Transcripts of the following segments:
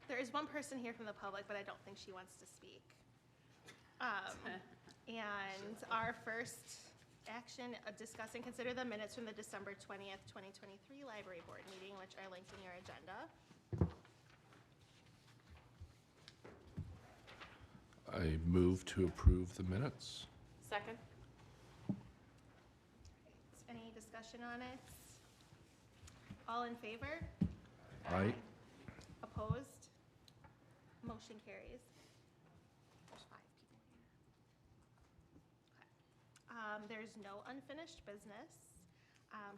There is one person here from the public, but I don't think she wants to speak. And our first action, discuss and consider the minutes from the December 20th, 2023 Library Board meeting, which are linked in your agenda. I move to approve the minutes. Second? Any discussion on it? All in favor? Aye. Opposed? Motion carries. There's 5 people here. Okay. There's no unfinished business.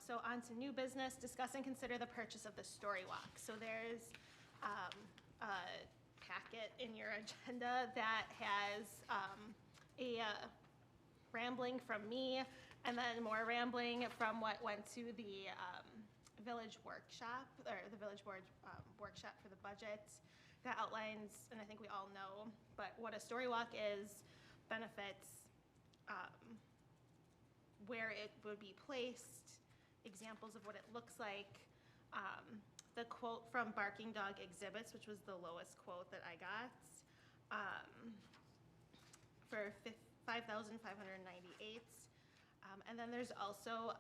So on to new business, discuss and consider the purchase of the story walk. So there's a packet in your agenda that has a rambling from me and then more rambling from what went to the village workshop, or the village board workshop for the budget, that outlines, and I think we all know, but what a story walk is, benefits, where it would be placed, examples of what it looks like. The quote from Barking Dog Exhibits, which was the lowest quote that I got, for $5,598. And then there's also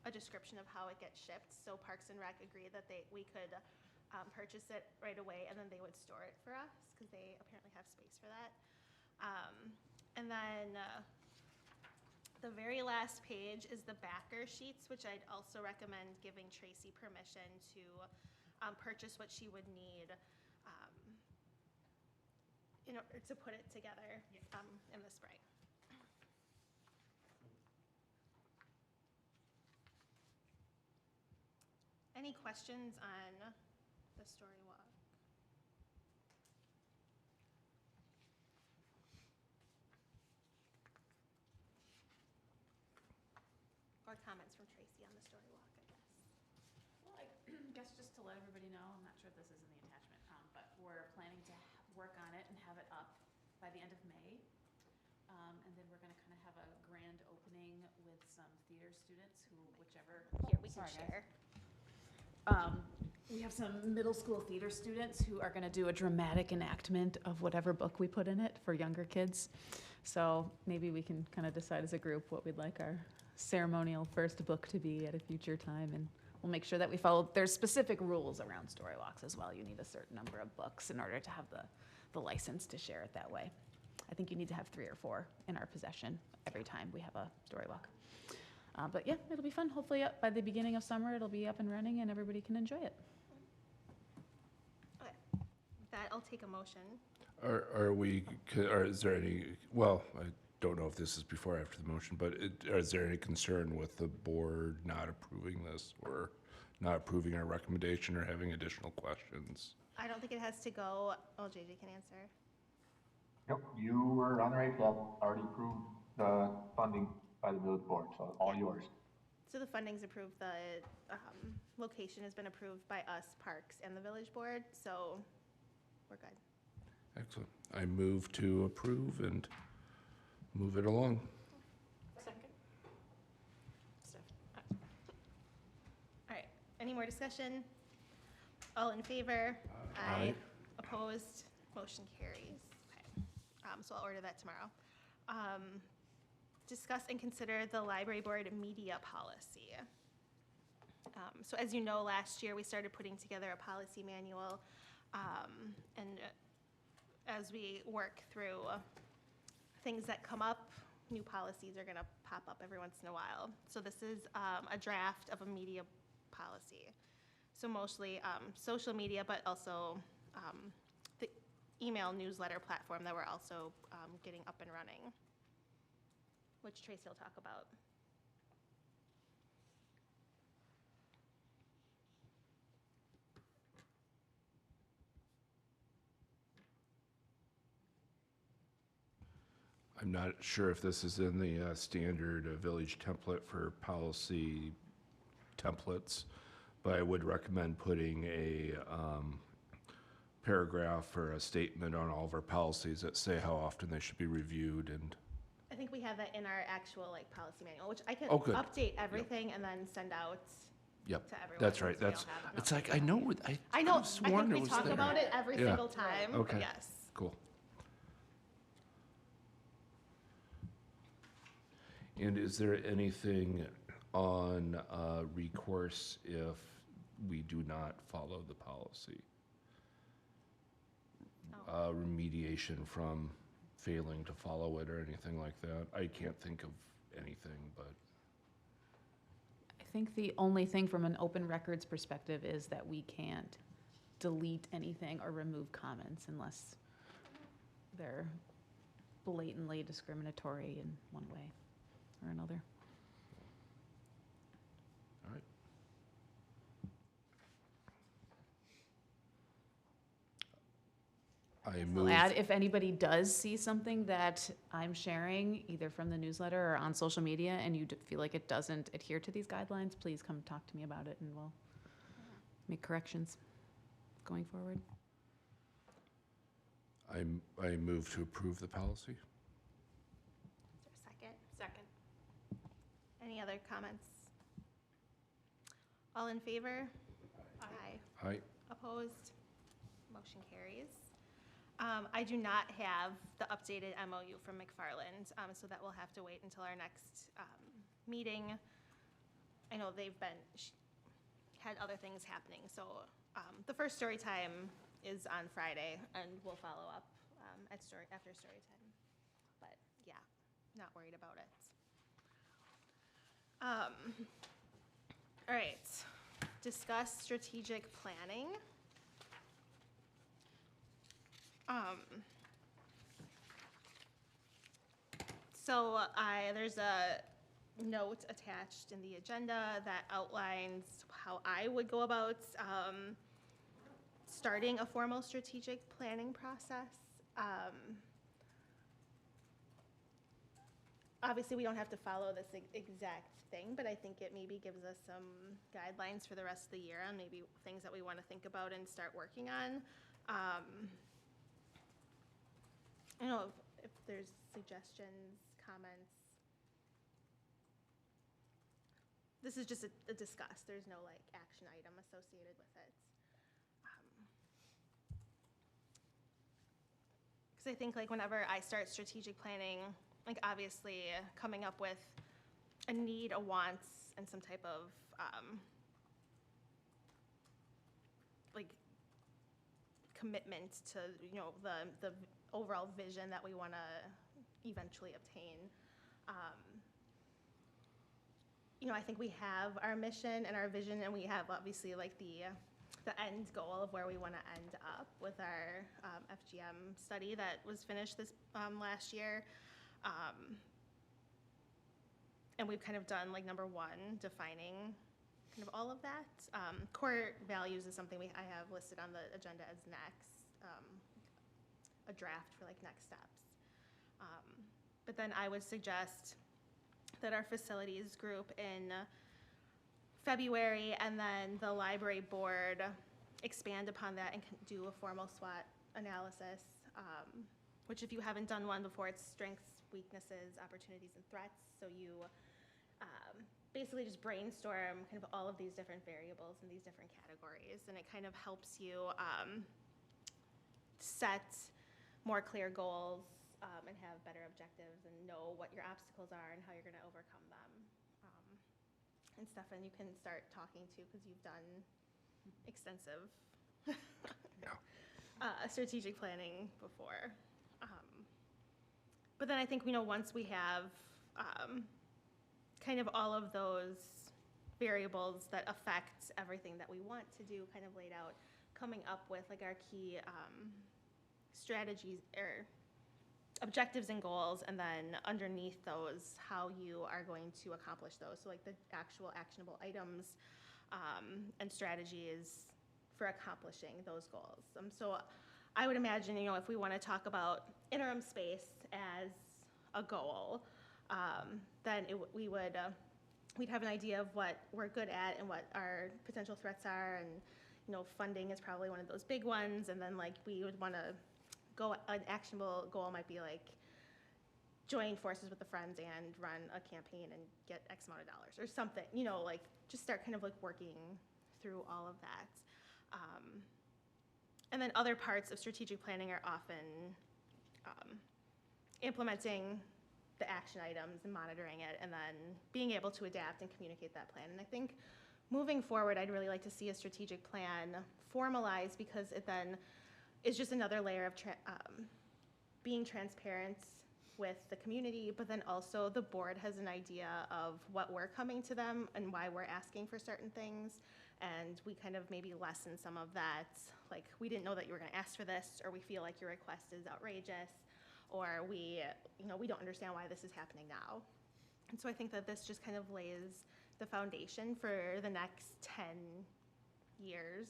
a description of how it gets shipped. So Parks and Rec agreed that we could purchase it right away, and then they would store it for us because they apparently have space for that. And then the very last page is the backer sheets, which I'd also recommend giving Tracy permission to purchase what she would need in order to put it together in the spring. Any questions on the story walk? Or comments from Tracy on the story walk, I guess. Well, I guess just to let everybody know, I'm not sure if this is in the attachment, but we're planning to work on it and have it up by the end of May. And then we're gonna kind of have a grand opening with some theater students who, whichever. Here, we can Sorry, share. We have some middle school theater students who are going to do a dramatic enactment of whatever book we put in it for younger kids. So maybe we can kind of decide as a group what we'd like our ceremonial first book to be at a future time, and we'll make sure that we follow. There's specific rules around story walks as well. You need a certain number of books in order to have the license to share it that way. I think you need to have 3 or 4 in our possession every time we have a story walk. But yeah, it'll be fun. Hopefully by the beginning of summer, it'll be up and running and everybody can enjoy it. Okay, that I'll take a motion. Is there any, well, I don't know if this is before or after the motion, but is there any concern with the board not approving this or not approving our recommendation or having additional questions? I don't think it has to go. Oh, JJ can answer. Yep, you were on the right track, already approved the funding by the village board, so all yours. So the funding's approved, the location has been approved by us, Parks, and the village board, so we're good. Excellent. I move to approve and move it along. Second. All right, any more discussion? All in favor? Aye. Opposed? Motion carries. Okay, so I'll order that tomorrow. Discuss and consider the library board media policy. So as you know, last year we started putting together a policy manual, and as we work through things that come up, new policies are gonna pop up every once in a while. So this is a draft of a media policy. So mostly social media, but also the email newsletter platform that we're also getting up and running, which Tracy will talk about. I'm not sure if this is in the standard village template for policy templates, but I would recommend putting a paragraph or a statement on all of our policies that say how often they should be reviewed. And I think we have that in our actual policy manual, which I can Oh, good. update everything and then send out Yep, to everyone. that's right, since we all that's, have- it's like, I know, I I know, could've I sworn think it we was talk there. about it every Yeah. single time, Okay. yes. Cool. And is there anything on recourse if we do not follow the policy? Oh. Remediation from failing to follow it or anything like that? I can't think of anything, but, I think the only thing from an open records perspective is that we can't delete anything or remove comments unless they're blatantly discriminatory in one way or another. all right. I I'll move, add, if anybody does see something that I'm sharing, either from the newsletter or on social media, and you feel like it doesn't adhere to these guidelines, please come talk to me about it, and we'll make corrections going forward. I move to approve the policy. Is there a second? Second. Any other comments? All in favor? Aye. Aye. Opposed? Motion carries. I do not have the updated MOU from McFarland, so that will have to wait until our next meeting. I know they've had other things happening, so the first story time is on Friday, and we'll follow up after story time. But yeah, not worried about it. All right, discuss strategic planning. So there's a note attached in the agenda that outlines how I would go about starting a formal strategic planning process. Obviously, we don't have to follow this exact thing, but I think it maybe gives us some guidelines for the rest of the year on maybe things that we want to think about and start working on. I don't know if there's suggestions, comments. This is just a discuss. There's no like action item associated with it. Because I think like whenever I start strategic planning, like obviously coming up with a need, a wants, and some type of like commitment to, you know, the overall vision that we want to eventually obtain. You know, I think we have our mission and our vision, and we have obviously like the end goal of where we want to end up with our FGM study that was finished this last year. And we've kind of done like number one, defining kind of all of that. Core values is something I have listed on the agenda as next, a draft for like next steps. But then I would suggest that our facilities group in February and then the library board expand upon that and do a formal SWOT analysis, which if you haven't done one before, it's strengths, weaknesses, opportunities, and threats. So you basically just brainstorm kind of all of these different variables and these different categories, and it kind of helps you set more clear goals and have better objectives and know what your obstacles are and how you're going to overcome them. And Stefan, you can start talking to, because you've done extensive strategic planning before. But then I think, you know, once we have kind of all of those variables that affect everything that we want to do kind of laid out, coming up with like our key strategies or objectives and goals, and then underneath those, how you are going to accomplish those. So like the actual actionable items and strategies for accomplishing those goals. So I would imagine, you know, if we want to talk about interim space as a goal, then we'd have an idea of what we're good at and what our potential threats are, and you know, funding is probably one of those big ones. And then like we would want to go, an actionable goal might be like join forces with the friends and run a campaign and get X amount of dollars or something, you know, like just start kind of like working through all of that. And then other parts of strategic planning are often implementing the action items and monitoring it, and then being able to adapt and communicate that plan. And I think moving forward, I'd really like to see a strategic plan formalized, because it then is just another layer of being transparent with the community, but then also the board has an idea of what we're coming to them and why we're asking for certain things. And we kind of maybe lessen some of that, like, we didn't know that you were gonna ask for this, or we feel like your request is outrageous, or we don't understand why this is happening now. And so I think that this just kind of lays the foundation for the next 10 years.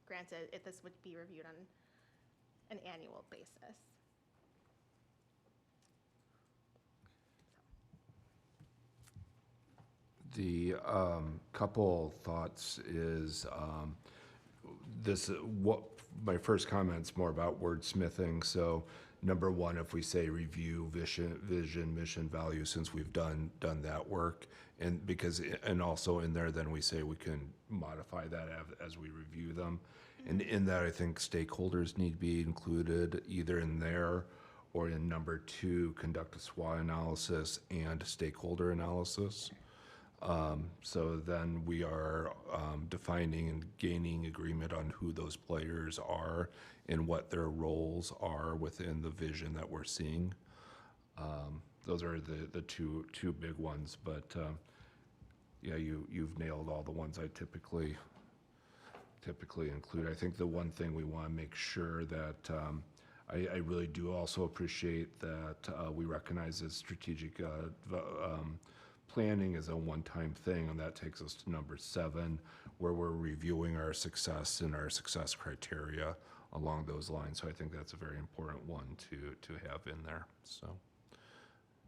Granted, if this would be reviewed on an annual basis. The couple thoughts is what my first comment's more about wordsmithing. So number one, if we say review vision, mission, value, since we've done that work, and also in there, then we say we can modify that as we review them. And in that, I think stakeholders need to be included either in there or in number two, conduct a SWOT analysis and stakeholder analysis. So then we are defining and gaining agreement on who those players are and what their roles are within the vision that we're seeing. Those are the two big ones, but yeah, you've nailed all the ones I typically include. I think the one thing we want to make sure that I really do also appreciate that we recognize that strategic planning is a one-time thing, and that takes us to number 7, where we're reviewing our success and our success criteria along those lines. So I think that's a very important one to have in there. So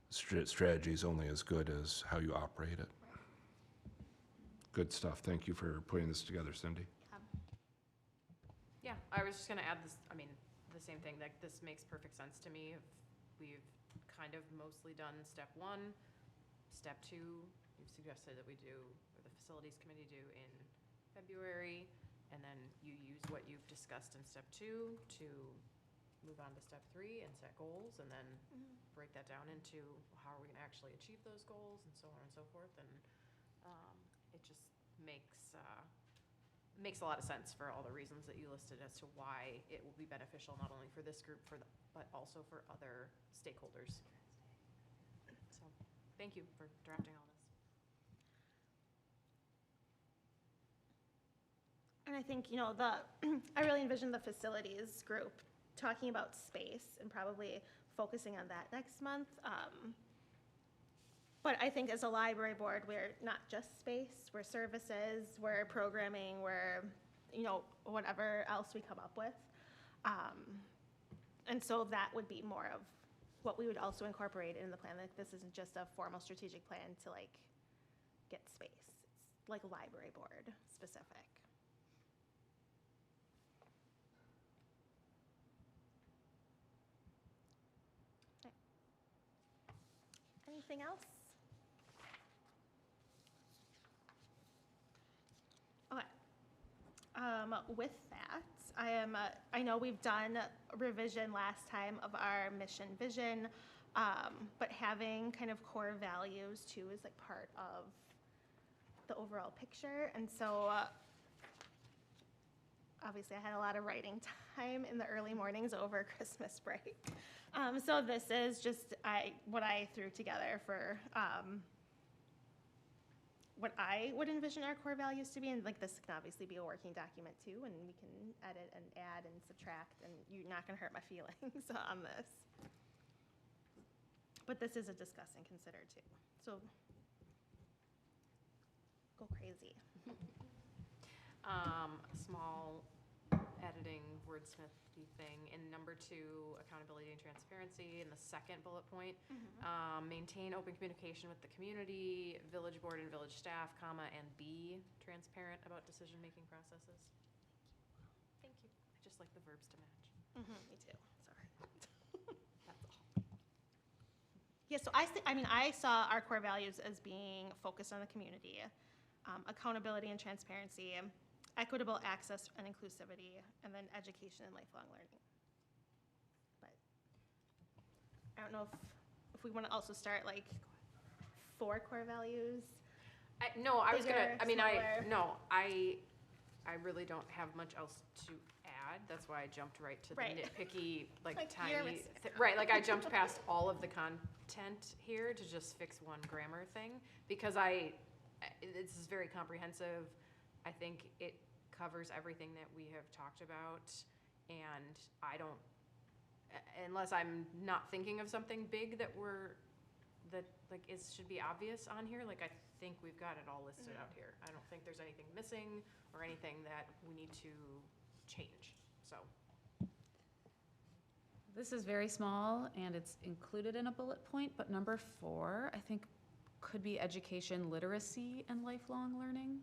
strategy is only as good as how you operate it. Good stuff. Thank you for putting this together, Cindy. Yeah, I was just gonna add this, I mean, the same thing, like, this makes perfect sense to me. We've kind of mostly done step 1. Step 2, you've suggested that we do, or the facilities committee do in February, and then you use what you've discussed in step 2 to move on to step 3 and set goals, and then break that down into how are we gonna actually achieve those goals, and so on and so forth. And it just makes a lot of sense for all the reasons that you listed as to why it will be beneficial not only for this group, but also for other stakeholders. So, thank you for drafting all this. And I think, I really envision the facilities group talking about space and probably focusing on that next month. But I think as a library board, we're not just space, we're services, we're programming, we're, whatever else we come up with. And so that would be more of what we would also incorporate in the plan. Like, this isn't just a formal strategic plan to get space. It's like library board specific. Okay. Anything else? Okay. With that, I know we've done a revision last time of our mission vision, but having kind of core values too is like part of the overall picture. And so obviously I had a lot of writing time in the early mornings over Christmas break. So this is just what I threw together for what I would envision our core values to be, and this can obviously be a working document too, and we can edit and add and subtract, and you're not gonna hurt my feelings on this. But this is a discuss and consider too, so go crazy. Small editing wordsmithy thing in number 2, accountability and transparency, in the second bullet point. Maintain open communication with the community, village board and village staff, and be transparent about decision-making processes. Thank you. I just like the verbs to match. Me too, sorry. That's all. Yeah, so I saw our core values as being focused on the community, accountability and transparency, equitable access and inclusivity, and then education and lifelong learning. But I don't know if we want to also start like 4 core values. No, I was gonna, Bigger, I mean, smaller. I really don't have much else to add. That's why I jumped right to the Right. nitpicky, like Like, you're tiny, missing right, like I jumped past all of the content here to just fix one grammar thing. Because this is very comprehensive. I think it covers everything that we have talked about. And I don't, unless I'm not thinking of something big that like should be obvious on here, like I think we've got it all listed out here. I don't think there's anything missing or anything that we need to change, so. This is very small and it's included in a bullet point, but number 4, I think could be education, literacy, and lifelong learning.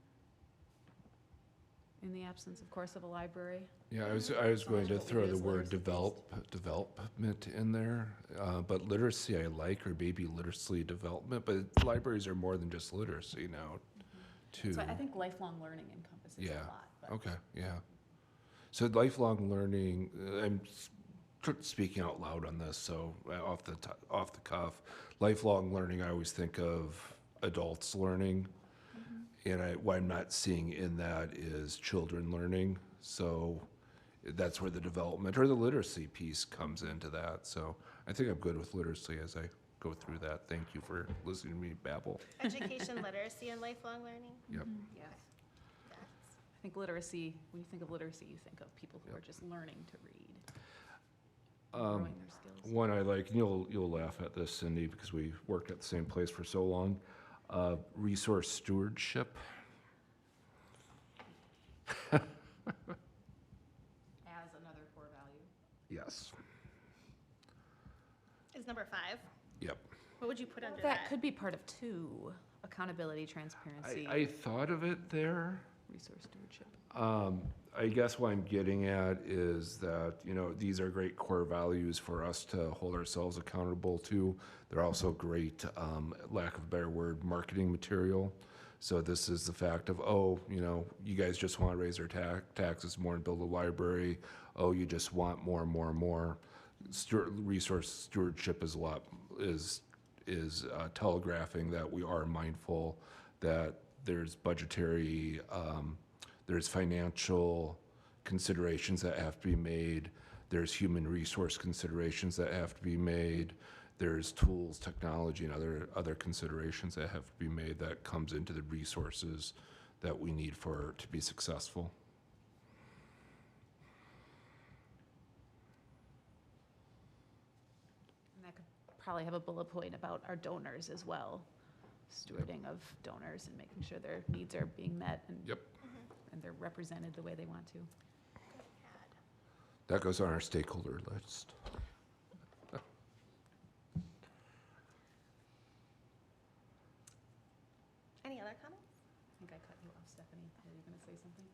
In the absence, of course, of a library. Yeah, I was going to What we throw do the is word literacy-based. development in there, but literacy I like, or maybe literacy development, but libraries are more than just literacy now, too. So I think lifelong learning encompasses Yeah. a lot. But Okay, yeah. So lifelong learning, I'm speaking out loud on this, so off the cuff, lifelong learning, I always think of adults learning. And what I'm not seeing in that is children learning. So that's where the development or the literacy piece comes into that. So I think I'm good with literacy as I go through that. Thank you for listening to me babble. Education, literacy, and lifelong learning. Yep. Yes. That's- I think literacy, when you think of literacy, you think of people who Yep. are just learning to read, growing their skills. One I like, and you'll laugh at this, Cindy, because we worked at the same place for so long. Resource stewardship. As another core value. Yes. Is number 5. Yep. What would you put under That that? could be part of 2, accountability, transparency, I thought of it there. resource stewardship. I guess what I'm getting at is that, these are great core values for us to hold ourselves accountable to. They're also great, lack of a better word, marketing material. So this is the fact of, you guys just want to raise our taxes more and build a library. Oh, you just want more and more and more. Resource stewardship is telegraphing that we are mindful that there's budgetary, there's financial considerations that have to be made. There's human resource considerations that have to be made. There's tools, technology, and other considerations that have to be made that comes into the resources that we need to be successful. And that could probably have a bullet point about our donors as well, stewarding of donors and making sure their needs are being met and Yep. and they're represented the way they want to. Good add. That goes on our stakeholder list. Any other comments? I think I cut you off, Stephanie. Were you going to say something?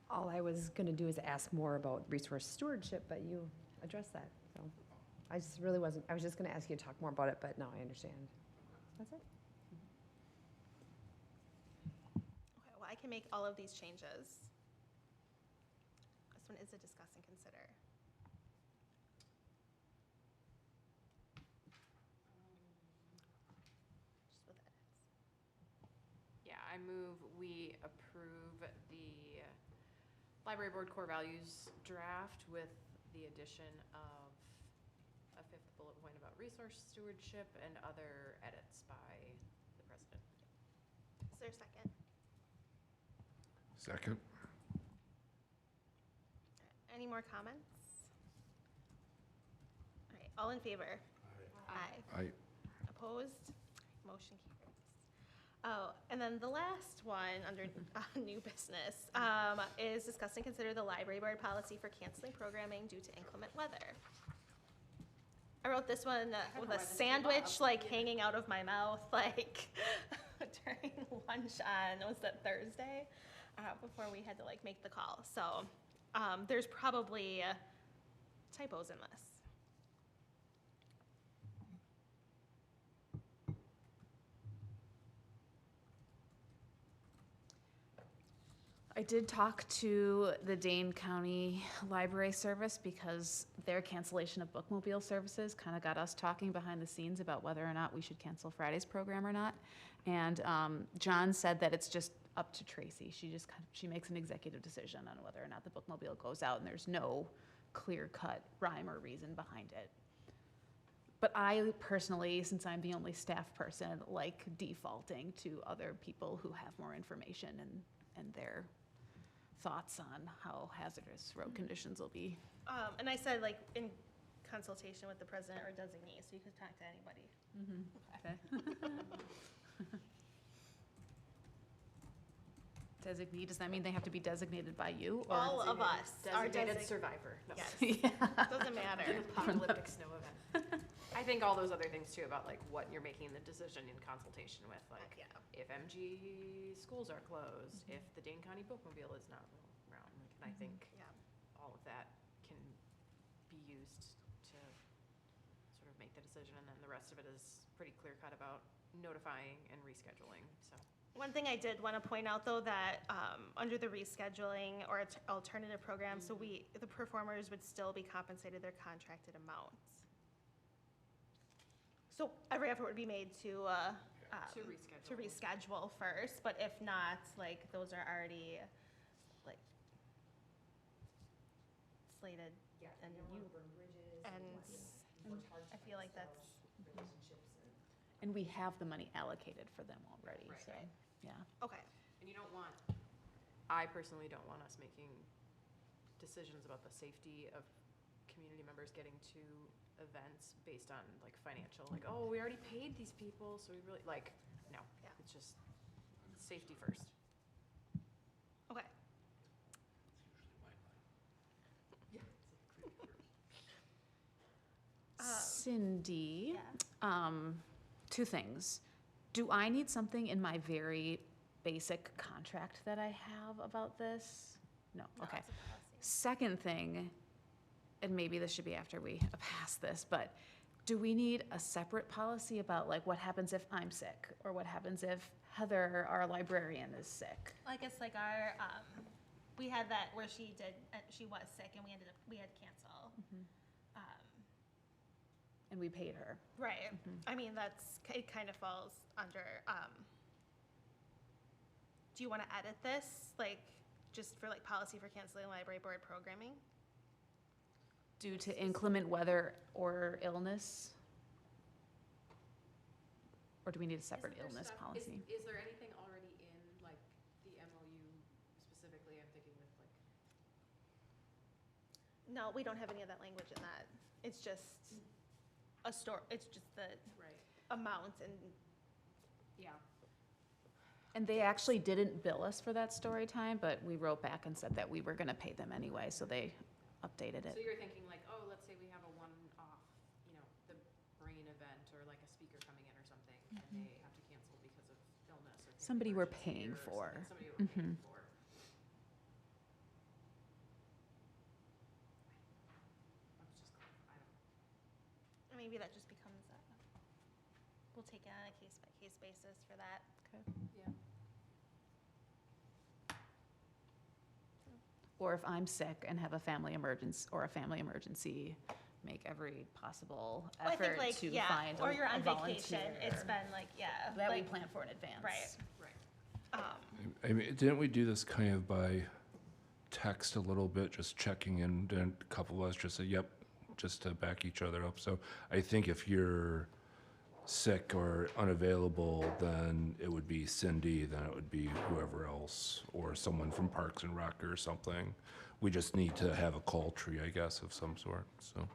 All I was going to do is ask more about resource stewardship, but you addressed that, so. I just really wasn't, I was just going to ask you to talk more about it, but now I understand. That's it. Okay, well, I can make all of these changes. This one is a discuss and consider. Just with edits. Yeah, I move we approve the library board core values draft with the addition of a 5th bullet point about resource stewardship and other edits by the president. Is there a second? Second. Any more comments? All right, all in favor? Aye. Opposed? Motion carries. Oh, and then the last one under new business is discuss and consider the library board policy for canceling programming due to inclement weather. I wrote this one with a sandwich like hanging out of my mouth like during lunch on, was that Thursday? Before we had to like make the call. So there's probably typos in this. I did talk to the Dane County Library Service because their cancellation of bookmobile services kind of got us talking behind the scenes about whether or not we should cancel Friday's program or not. And John said that it's just up to Tracy. She just she makes an executive decision on whether or not the bookmobile goes out, and there's no clear-cut rhyme or reason behind it. But I personally, since I'm the only staff person, like defaulting to other people who have more information and their thoughts on how hazardous road conditions will be. And I said, like, in consultation with the president or designee, so you could talk to anybody. Designee, does that mean they have to be designated by you? Or All of us are Designated designated. survivor. No. Yes, doesn't matter. Apocalyptic snow event. I think all those other things too about like what you're making the decision in consultation with, like Yeah. if MG schools are closed, if the Dane County bookmobile is not around, like, and I think Yeah. all of that can be used to sort of make the decision, and then the rest of it is pretty clear cut about notifying and rescheduling, so. One thing I did want to point out, though, that under the rescheduling or alternative program, so the performers would still be compensated their contracted amounts. So every effort would be made to To reschedule. reschedule first, but if not, like, those are already, like, slated, and I feel like that's, And we have the money allocated for them already, Right. so, yeah. okay. And you don't want, I personally don't want us making decisions about the safety of community members getting to events based on like financial, like, oh, we already paid these people, so we really, like, no. Yeah. It's just safety first. Okay. Cindy, Yeah. two things. Do I need something in my very basic contract that I have about this? No, No, okay. it's a policy. Second thing, and maybe this should be after we pass this, but do we need a separate policy about like what happens if I'm sick? Or what happens if Heather, our librarian, is sick? Like, it's like our, we had that where she was sick and we had to cancel. And we paid her. Right. I mean, it kind of falls under, do you want to edit this? Like, just for like policy for canceling library board programming? Due to inclement weather or illness? Or do we need a separate illness policy? Is there anything already in like the MOU specifically, I'm thinking with like, No, we don't have any of that language in that. It's just it's just the right, amount and, yeah. And they actually didn't bill us for that story time, but we wrote back and said that we were gonna pay them anyway, so they updated So it. you're thinking like, oh, let's say we have a one-off, the brain event or like a speaker coming in or something, and they have to cancel because of illness or. family Somebody we're emergency paying or for. something, Somebody we're paying for. I was just, I don't, maybe that just becomes, we'll take it on a case-by-case basis for that. yeah. Or if I'm sick and have a family emergency, make every possible Well, I think effort like, to yeah, find or you're a on vacation, volunteer. it's been like, yeah. That we like, plan for in advance. Right. Right. I mean, didn't we do this kind of by text a little bit, just checking in, and a couple of us just say, yep, just to back each other up? So I think if you're sick or unavailable, then it would be Cindy, then it would be whoever else, or someone from Parks and Rec or something. We just need to have a call tree, I guess, of some sort, so.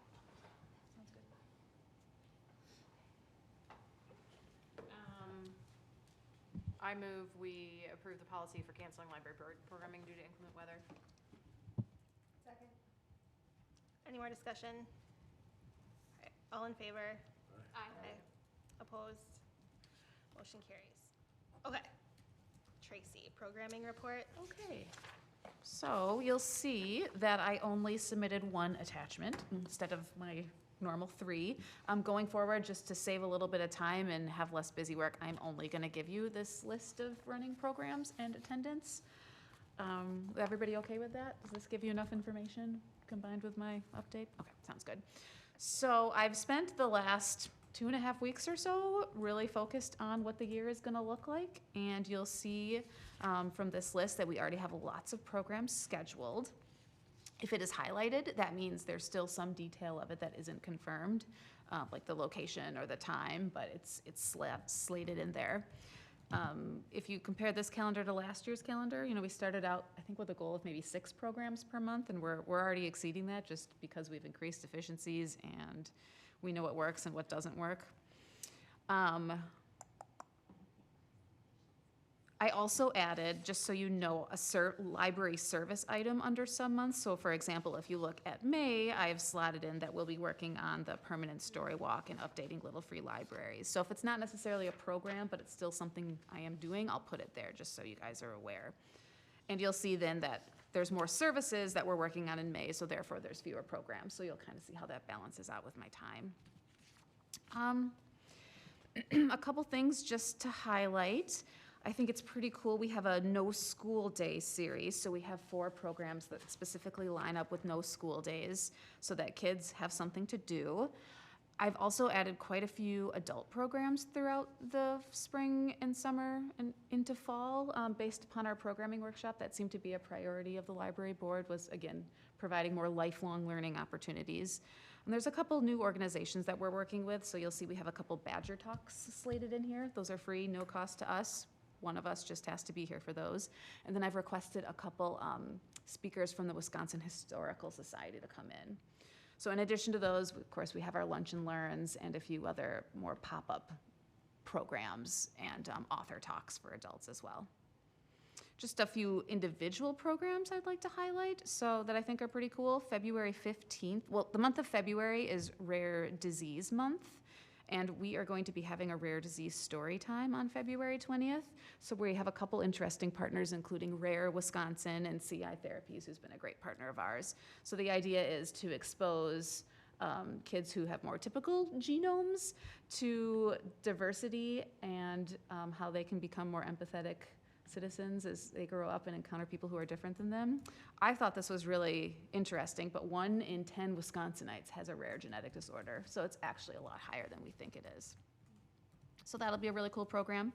I move we approve the policy for canceling library board programming due to inclement weather. Any more discussion? All right, all in favor? Aye. Opposed? Motion carries. Okay. Tracy, programming report? Okay. So you'll see that I only submitted one attachment instead of my normal three. Going forward, just to save a little bit of time and have less busy work, I'm only gonna give you this list of running programs and attendance. Everybody okay with that? Does this give you enough information combined with my update? Okay, sounds good. So I've spent the last 2.5 weeks or so really focused on what the year is gonna look like. And you'll see from this list that we already have lots of programs scheduled. If it is highlighted, that means there's still some detail of it that isn't confirmed, like the location or the time, but it's slated in there. If you compare this calendar to last year's calendar, we started out, I think, with a goal of maybe 6 programs per month, and we're already exceeding that just because we've increased efficiencies and we know what works and what doesn't work. I also added, just so you know, a library service item under some months. So for example, if you look at May, I have slotted in that we'll be working on the permanent story walk and updating Little Free Libraries. So if it's not necessarily a program, but it's still something I am doing, I'll put it there just so you guys are aware. And you'll see then that there's more services that we're working on in May, so therefore there's fewer programs. So you'll kind of see how that balances out with my time. A couple things just to highlight. I think it's pretty cool. We have a No School Day series, so we have 4 programs that specifically line up with no school days so that kids have something to do. I've also added quite a few adult programs throughout the spring and summer and into fall based upon our programming workshop. That seemed to be a priority of the library board, was, again, providing more lifelong learning opportunities. And there's a couple new organizations that we're working with, so you'll see we have a couple Badger Talks slated in here. Those are free, no cost to us. One of us just has to be here for those. And then I've requested a couple speakers from the Wisconsin Historical Society to come in. So in addition to those, of course, we have our Lunch and Learns and a few other more pop-up programs and author talks for adults as well. Just a few individual programs I'd like to highlight so that I think are pretty cool. February 15th, well, the month of February is Rare Disease Month. And we are going to be having a rare disease story time on February 20th. So we have a couple interesting partners, including Rare Wisconsin and CI Therapies, who's been a great partner of ours. So the idea is to expose kids who have more typical genomes to diversity and how they can become more empathetic citizens as they grow up and encounter people who are different than them. I thought this was really interesting, but 1 in 10 Wisconsinites has a rare genetic disorder, so it's actually a lot higher than we think it is. So that'll be a really cool program.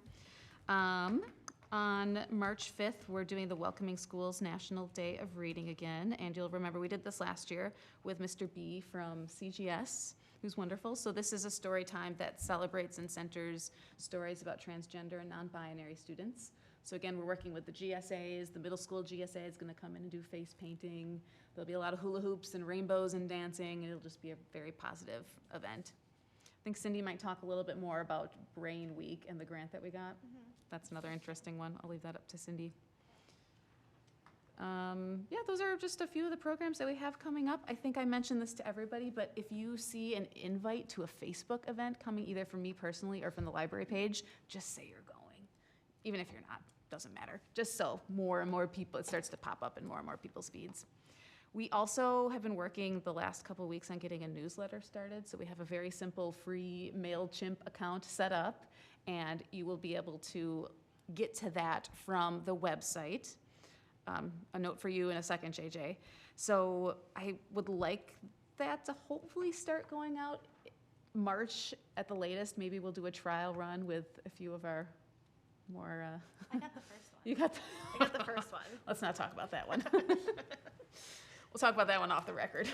On March 5th, we're doing the Welcoming Schools National Day of Reading again, and you'll remember we did this last year with Mr. B from CGS, who's wonderful. So this is a story time that celebrates and centers stories about transgender and non-binary students. So again, we're working with the GSAs. The middle school GSA is going to come in and do face painting. There'll be a lot of hula hoops and rainbows and dancing, and it'll just be a very positive event. I think Cindy might talk a little bit more about Brain Week and the grant that we got. That's another interesting one. I'll leave that up to Cindy. Yeah, those are just a few of the programs that we have coming up. I think I mentioned this to everybody, but if you see an invite to a Facebook event coming either from me personally or from the library page, just say you're going. Even if you're not. Doesn't matter, just so more and more people, it starts to pop up in more and more people's feeds. We also have been working the last couple of weeks on getting a newsletter started, so we have a very simple free MailChimp account set up, and you will be able to get to that from the website. A note for you in a second, JJ. So I would like that to hopefully start going out March at the latest. Maybe we'll do a trial run with a few of our more, I got the first one. you got I got the first one. Let's not talk about that one. We'll talk about that one off the record.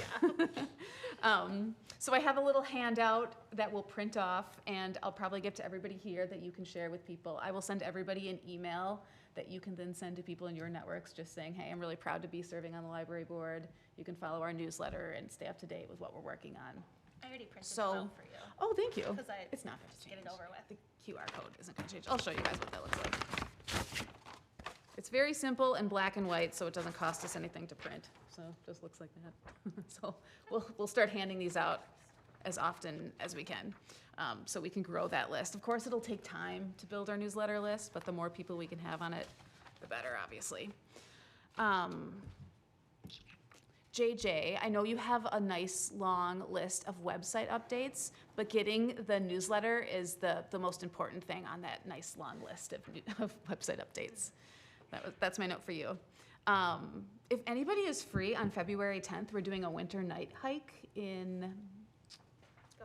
So I have a little handout that we'll print off, and I'll probably give to everybody here that you can share with people. I will send everybody an email that you can then send to people in your networks just saying, hey, I'm really proud to be serving on the library board. You can follow our newsletter and stay up to date with what we're working on. I already printed So- it out for you. Oh, thank you. Because It's not going to just change. get it over with. The QR code isn't going to change. I'll show you guys what that looks like. It's very simple and black and white, so it doesn't cost us anything to print. So it just looks like that. So we'll start handing these out as often as we can, so we can grow that list. Of course, it'll take time to build our newsletter list, but the more people we can have on it, the better, obviously. JJ, I know you have a nice long list of website updates, but getting the newsletter is the most important thing on that nice long list of website updates. That's my note for you. If anybody is free on February 10th, we're doing a winter night hike in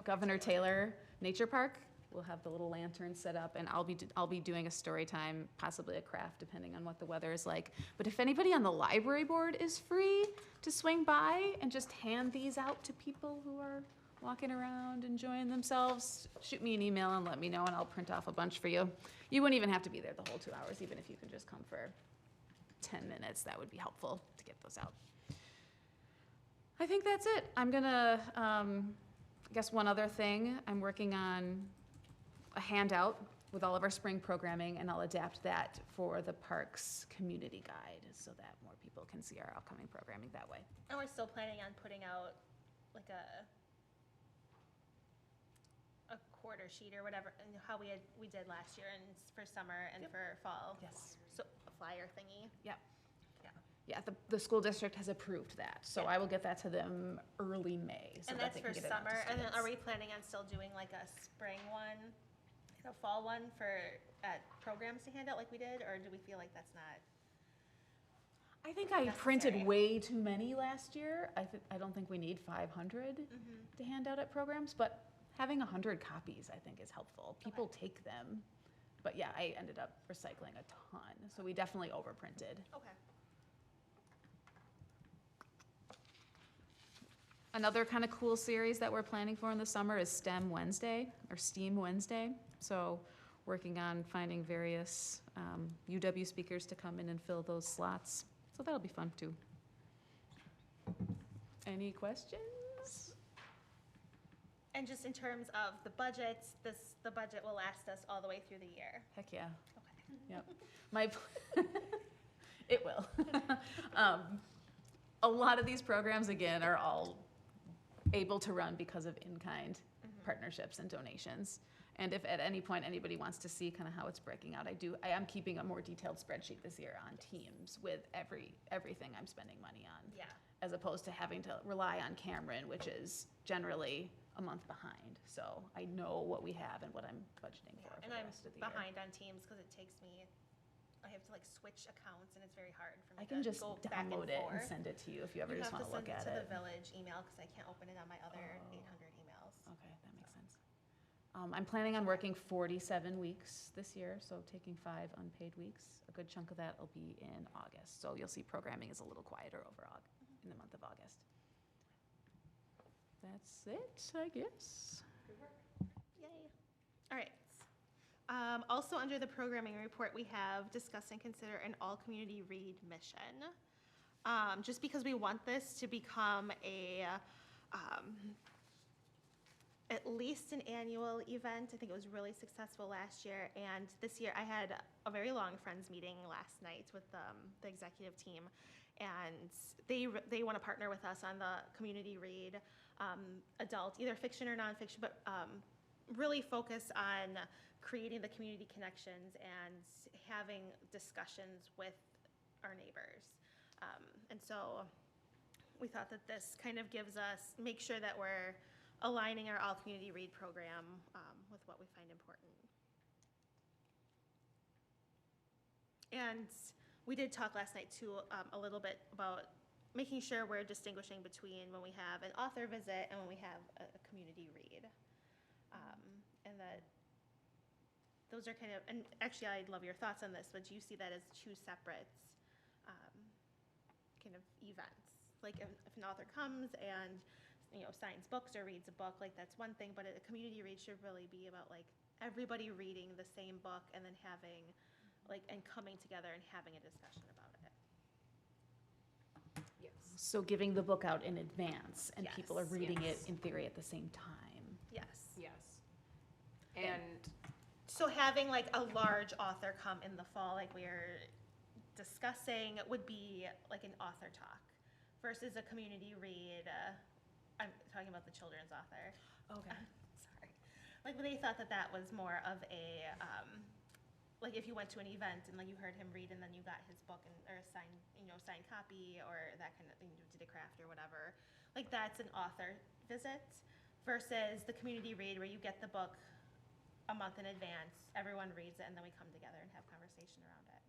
Governor Taylor Nature Park. We'll have the little lantern set up, and I'll be doing a story time, possibly a craft, depending on what the weather is like. But if anybody on the library board is free to swing by and just hand these out to people who are walking around enjoying themselves, shoot me an email and let me know, and I'll print off a bunch for you. You wouldn't even have to be there the whole 2 hours, even if you can just come for 10 minutes. That would be helpful to get those out. I think that's it. I'm gonna, I guess one other thing, I'm working on a handout with all of our spring programming, and I'll adapt that for the parks community guide so that more people can see our upcoming programming that way. And we're still planning on putting out like a quarter sheet or whatever, and how we did last year and for summer and Yep. for fall. Yes. So a flyer thingy. Yeah, the school district has approved that, so Yeah. I will get that to them early May. So And that that's they for can get it out to summer, and then are students. we planning on still doing like a spring one, a fall one for, programs to hand out like we did, or do we feel like that's not? I think I printed necessary? way too many last year. I don't think we need 500 to hand out at programs, but having 100 copies, I think, is helpful. People take them. But yeah, I ended up recycling a ton, so we definitely overprinted. Okay. Another kind of cool series that we're planning for in the summer is STEM Wednesday, or STEAM Wednesday. So working on finding various UW speakers to come in and fill those slots. So that'll be fun too. Any questions? And just in terms of the budgets, the budget will last us all the way through the year. Heck yeah. Okay. Yep. It will. A lot of these programs, again, are all able to run because of in-kind partnerships and donations. And if at any point anybody wants to see kind of how it's breaking out, I am keeping a more detailed spreadsheet this year on Teams with everything I'm spending money on, Yeah. as opposed to having to rely on Cameron, which is generally a month behind. So I know what we have and what I'm budgeting for And the I'm rest of the year. behind on Teams because it takes me, I have to like switch accounts and it's very hard for me I can to just go back and download it and forth. send it to you if you ever just want to look at You have to send it to it. the village email because I can't open it on my other Oh. 800 emails. Okay, that makes sense. I'm planning on working 47 weeks this year, so taking 5 unpaid weeks. A good chunk of that will be in August. So you'll see programming is a little quieter in the month of August. That's it, I guess. Yay. All right. Also, under the programming report, we have discuss and consider an all-community read mission. Just because we want this to become at least an annual event. I think it was really successful last year, and this year I had a very long Friends meeting last night with the executive team, and they want to partner with us on the community read, adult, either fiction or nonfiction, but really focus on creating the community connections and having discussions with our neighbors. And so we thought that this kind of gives us, make sure that we're aligning our all-community read program with what we find important. And we did talk last night too, a little bit about making sure we're distinguishing between when we have an author visit and when we have a community read. And that those are kind of, and actually I'd love your thoughts on this, but do you see that as two separate kind of events? Like if an author comes and, signs books or reads a book, like that's one thing, but a community read should really be about like everybody reading the same book and then having, like, and coming together and having a discussion about it. Yes. So giving the book out in advance, and people are Yes, reading it yes. in theory at the same time. Yes. Yes. And So having like a large author come in the fall, like we're discussing, would be like an author talk versus a community read. I'm talking about the children's author. Okay. Sorry. Like they thought that was more of a, like if you went to an event and like you heard him read and then you got his book or a signed, signed copy or that kind of thing, you did a craft or whatever. Like that's an author visit versus the community read where you get the book a month in advance, everyone reads it, and then we come together and have conversation around it.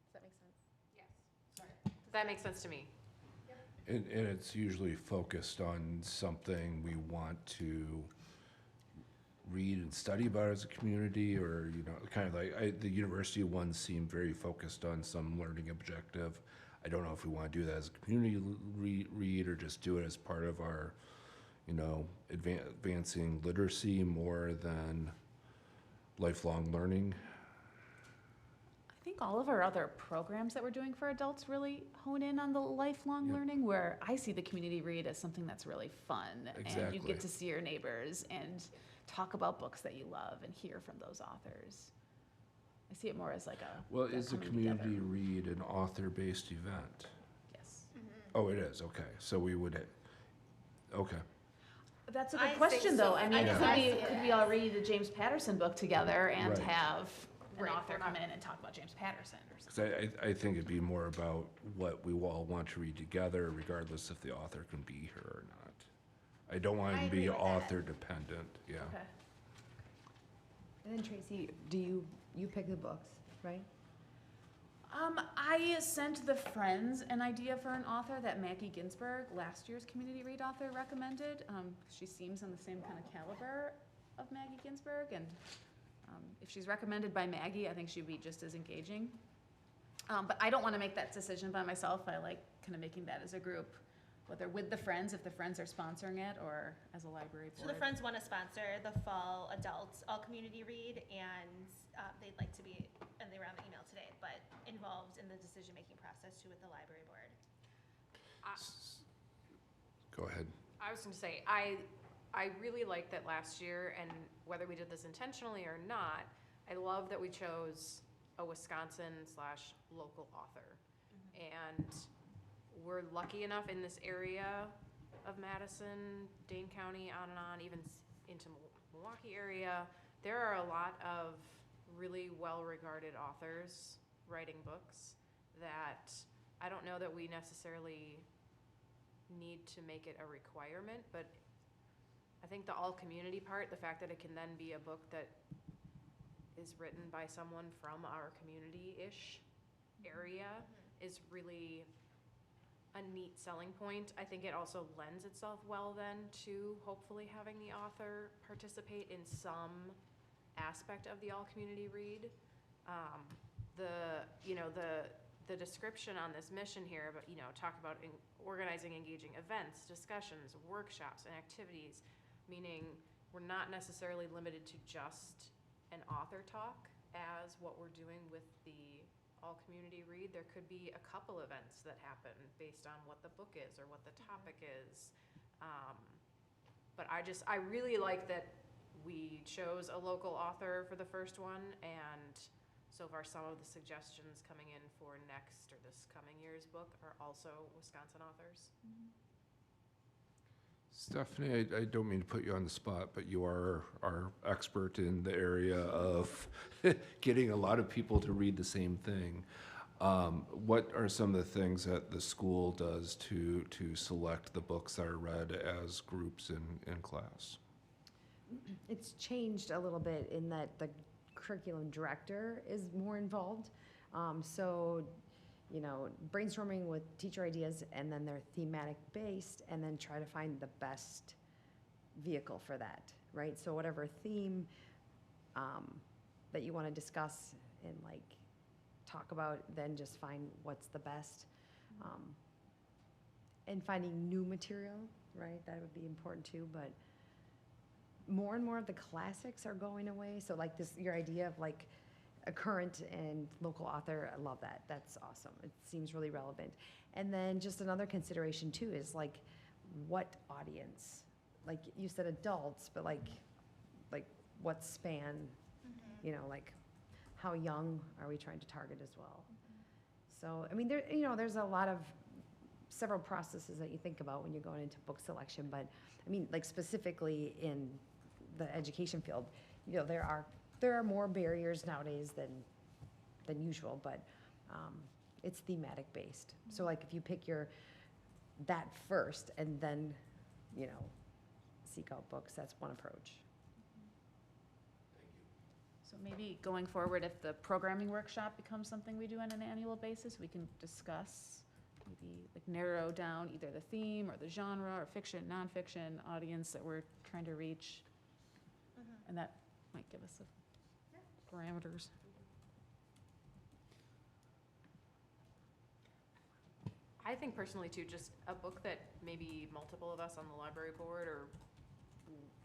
Does that make That makes sense to me. And it's usually focused on something we want to read and study about as a community, or, you know, kind of like, the university ones seem very focused on some learning objective. I don't know if we want to do that as a community read, or just do it as part of our, you know, advancing literacy more than lifelong learning. I think all of our other programs that we're doing for adults really hone in on the lifelong Yep. learning, where I see the community read as something that's really fun. And you Exactly. get to see your neighbors and talk about books that you love and hear from those authors. I see it more as like a. Well, that is the coming community together. read an author-based event? Yes. Oh, it is, okay, so we would, okay. That's a I good think question, though. so. I mean, Yeah. could we all read a James Patterson book together and Right. have an Right, author we're come not- in and talk about James Patterson or Because something? I think it'd be more about what we all want to read together, regardless if the author can be here or not. I don't want it I to agree be with that. author-dependent, yeah. Okay. And then Tracy, you pick the books, right? I sent the Friends an idea for an author that Maggie Ginsberg, last year's community read author, recommended. She seems in the same kind of caliber of Maggie Ginsberg, and if she's recommended by Maggie, I think she'd be just as engaging. But I don't want to make that decision by myself. I like kind of making that as a group, whether with the Friends, if the Friends are sponsoring it, or as a library So board. the Friends want to sponsor the fall adults all community read, and they'd like to be, and they were on the email today, but involved in the decision-making process too with the library board. Go ahead. I was gonna say, I really liked that last year, and whether we did this intentionally or not, I love that we chose a Wisconsin/local author. And we're lucky enough in this area of Madison, Dane County, on, even into Milwaukee area. There are a lot of really well-regarded authors writing books that I don't know that we necessarily need to make it a requirement, but I think the all-community part, the fact that it can then be a book that is written by someone from our community-ish area is really a neat selling point. I think it also lends itself well then to hopefully having the author participate in some aspect of the all-community read. The description on this mission here, but, talk about organizing, engaging events, discussions, workshops, and activities, meaning we're not necessarily limited to just an author talk as what we're doing with the all-community read. There could be a couple events that happen based on what the book is or what the topic is. But I really like that we chose a local author for the first one, and so far some of the suggestions coming in for next or this coming year's book are also Wisconsin authors. Stephanie, I don't mean to put you on the spot, but you are our expert in the area of getting a lot of people to read the same thing. What are some of the things that the school does to select the books that are read as groups in class? It's changed a little bit in that the curriculum director is more involved. So, brainstorming with teacher ideas, and then they're thematic based, and then try to find the best vehicle for that, right? So whatever theme that you want to discuss and talk about, then just find what's the best. And finding new material, right? That would be important too, but more and more of the classics are going away. So your idea of a current and local author, I love that. That's awesome. It seems really relevant. And then just another consideration too is what audience? You said adults, but what span? How young are we trying to target as well? So, I mean, there's a lot of several processes that you think about when you're going into book selection, but I mean, specifically in the education field, there are more barriers nowadays than usual, but it's thematic based. So if you pick that first and then, seek out books, that's one approach. So maybe going forward, if the programming workshop becomes something we do on an annual basis, we can discuss maybe like narrow down either the theme or the genre or fiction, nonfiction audience that we're trying to reach. Mhm. And that might give us parameters. I think personally too, just a book that maybe multiple of us on the library board or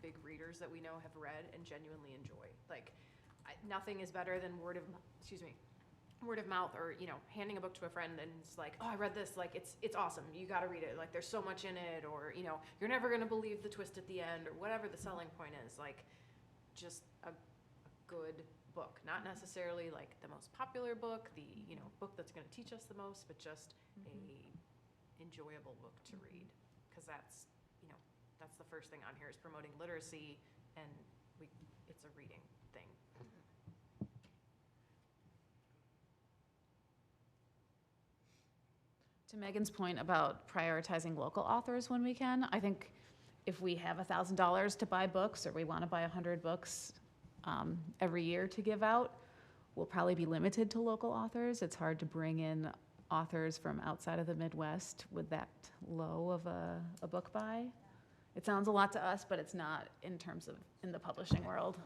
big readers that we know have read and genuinely enjoy. Like, nothing is better than word of mouth, or, you know, handing a book to a friend and it's like, oh, I read this, like, it's awesome, you gotta read it, like, there's so much in it, or, you know, you're never gonna believe the twist at the end, or whatever the selling point is, like, just a good book, not necessarily like the most popular book, the, you know, book that's gonna teach us the most, but just a enjoyable book to read, because that's, you know, that's the first thing on here is promoting literacy, and it's a reading thing. To Megan's point about prioritizing local authors when we can, I think if we have $1,000 to buy books, or we want to buy 100 books every year to give out, we'll probably be limited to local authors. It's hard to bring in authors from outside of the Midwest with that low of a book buy. It sounds a lot to us, but it's not in terms of in the publishing world.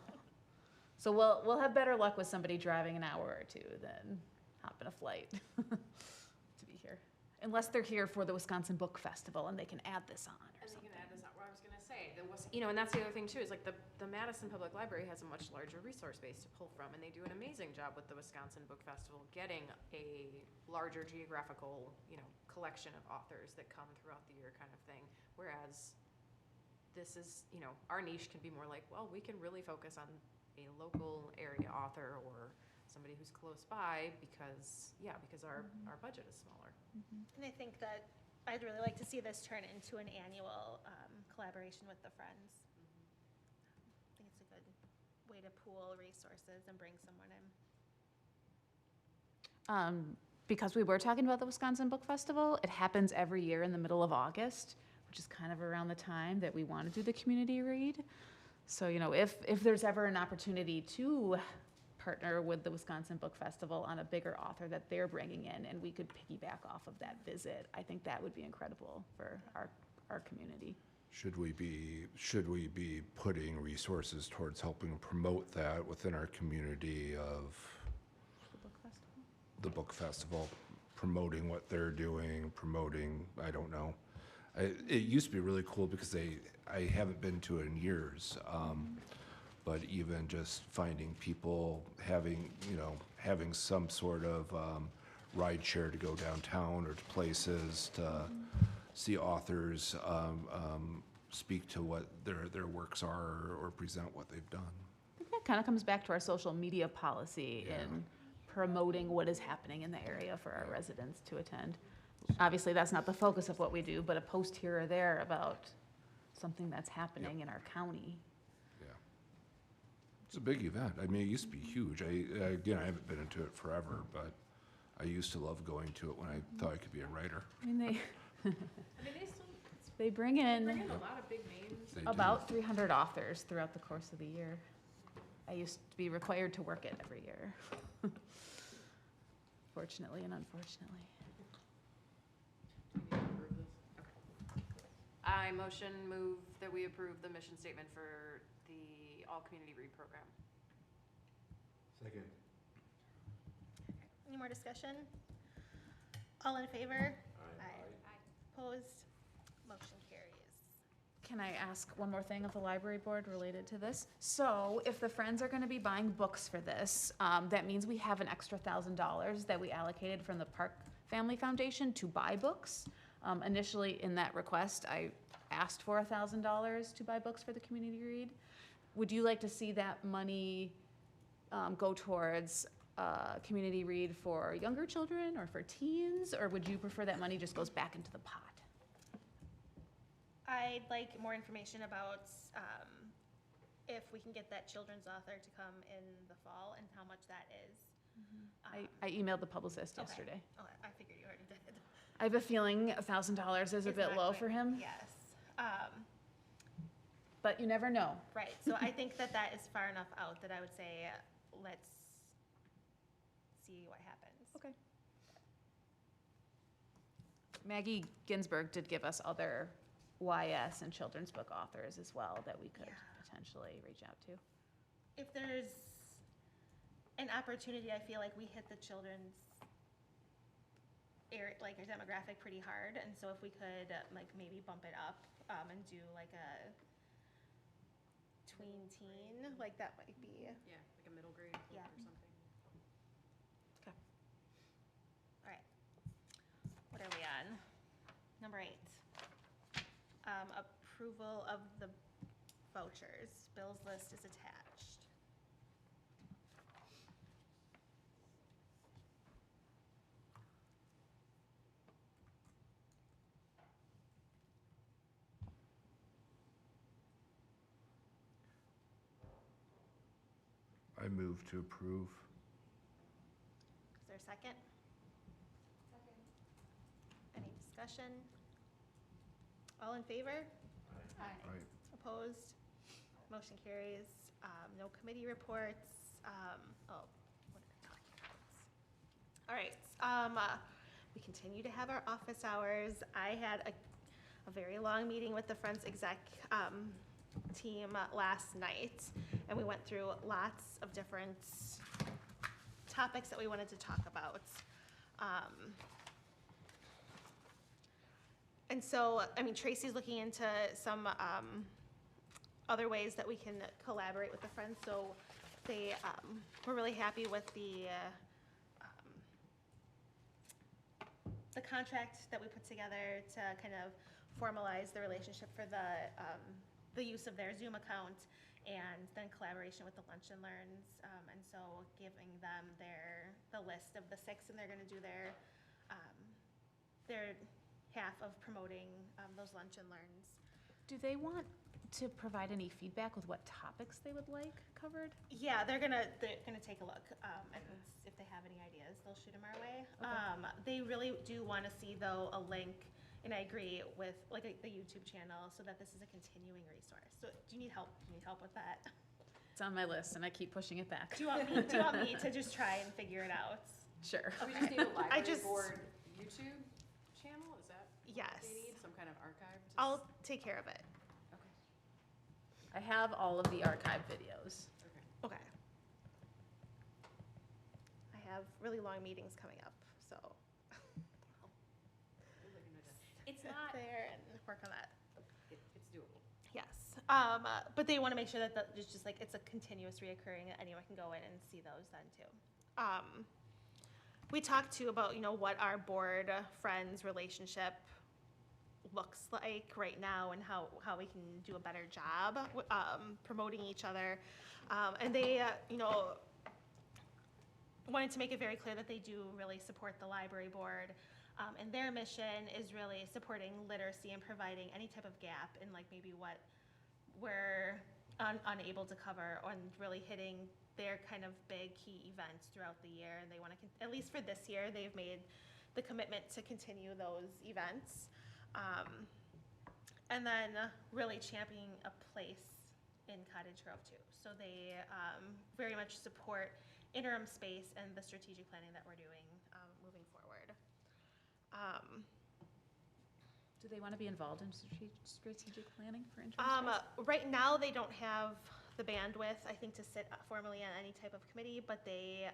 So we'll have better luck with somebody driving an hour or two than hopping a flight to be here. Unless they're here for the Wisconsin Book Festival and they can add this on or And you something. can add this out, what I was gonna say, you know, and that's the other thing too, is like the Madison Public Library has a much larger resource base to pull from, and they do an amazing job with the Wisconsin Book Festival, getting a larger geographical, you know, collection of authors that come throughout the year kind of thing. Whereas this is, you know, our niche can be more like, well, we can really focus on a local area author or somebody who's close by because our budget is smaller. And I think that I'd really like to see this turn into an annual collaboration with the Friends. I think it's a good way to pool resources and bring someone in. Because we were talking about the Wisconsin Book Festival, it happens every year in the middle of August, which is kind of around the time that we want to do the community read. So, you know, if there's ever an opportunity to partner with the Wisconsin Book Festival on a bigger author that they're bringing in, and we could piggyback off of that visit, I think that would be incredible for our community. Should we be putting resources towards helping promote that within our community of The book festival? the book festival, promoting what they're doing, promoting, I don't know. It used to be really cool because I haven't been to it in years. But even just finding people having some sort of ride share to go downtown or to places to see authors speak to what their works are or present what they've done. I think that kind of comes back to our social media policy Yeah. in promoting what is happening in the area for our residents to attend. Obviously, that's not the focus of what we do, but a post here or there about something that's happening in our county. Yeah. It's a big event. I mean, it used to be huge. I haven't been into it forever, but I used to love going to it when I thought I could be a writer. I mean, I mean, they still they bring bring in in a lot of big names. They do. about 300 authors throughout the course of the year. I used to be required to work it every year. Fortunately and unfortunately. Do we need to approve this? Okay. I move that we approve the mission statement for the All Community Read program. Second. Any more discussion? All in favor? Aye. Opposed? Motion carries. Can I ask one more thing of the library board related to this? So if the Friends are gonna be buying books for this, that means we have an extra $1,000 that we allocated from the Park Family Foundation to buy books. Initially in that request, I asked for $1,000 to buy books for the community read. Would you like to see that money go towards community read for younger children or for teens? Or would you prefer that money just goes back into the pot? I'd like more information about if we can get that children's author to come in the fall and how much that is. I emailed the publicist Okay. yesterday. Oh, I figured you already did. I have a feeling $1,000 is a It's bit not low quite- for him, Yes. but you never know. Right, so I think that is far enough out that I would say, let's see what happens. Okay. Maggie Ginsberg did give us other YS and children's book authors as well that we could Yeah. potentially reach out to. If there's an opportunity, I feel like we hit the children's area, like our demographic pretty hard, and so if we could like maybe bump it up, and do like a tween teen, like that might be, Yeah, like a middle grade book Yeah. or something. all right. What are we on? Number 8. Approval of the vouchers. Bills list is attached. I move to approve. Is there a second? Second. Any discussion? All in favor? Aye. Opposed? Motion carries. No committee reports. What are documents? All right, we continue to have our office hours. I had a very long meeting with the Friends exec team last night, and we went through lots of different topics that we wanted to talk about. And so, I mean, Tracy's looking into some other ways that we can collaborate with the Friends. So they were really happy with the contract that we put together to kind of formalize the relationship for the use of their Zoom account, and then collaboration with the Lunch and Learns. And so giving them the list of the 6, and they're gonna do their half of promoting those Lunch and Learns. Do they want to provide any feedback with what topics they would like covered? Yeah, they're gonna take a look, and if they have any ideas, they'll shoot them our way. Okay. They really do wanna see, though, a link, and I agree with, like, the YouTube channel, so that this is a continuing resource. So, do you need help? Do you need help with that? It's on my list and I keep pushing it back. Do you want me to just try and figure it out? Sure. We just need a library just- board YouTube channel, is that what Yes. they need? Some kind of archive? to I'll take care of it. Okay, I have all of the archive videos. okay. Okay. I have really long meetings coming up, so Sounds like an agenda. It's sit not, there and work on that. it's doable. Yes, but they want to make sure that it's just like, it's a continuous reoccurring, that anyone can go in and see those then too. We talked too about, what our board friends relationship looks like right now, and how we can do a better job, promoting each other. And they, wanted to make it very clear that they do really support the library board. And their mission is really supporting literacy and providing any type of gap in, like, maybe what we're unable to cover, and really hitting their kind of big key events throughout the year. And they want to, at least for this year, they've made the commitment to continue those events. And then really championing a place in Cottage Grove too. So they very much support interim space and the strategic planning that we're doing moving forward. Do they want to be involved in strategic planning for interim space? Right now, they don't have the bandwidth, I think, to sit formally on any type of committee, but they,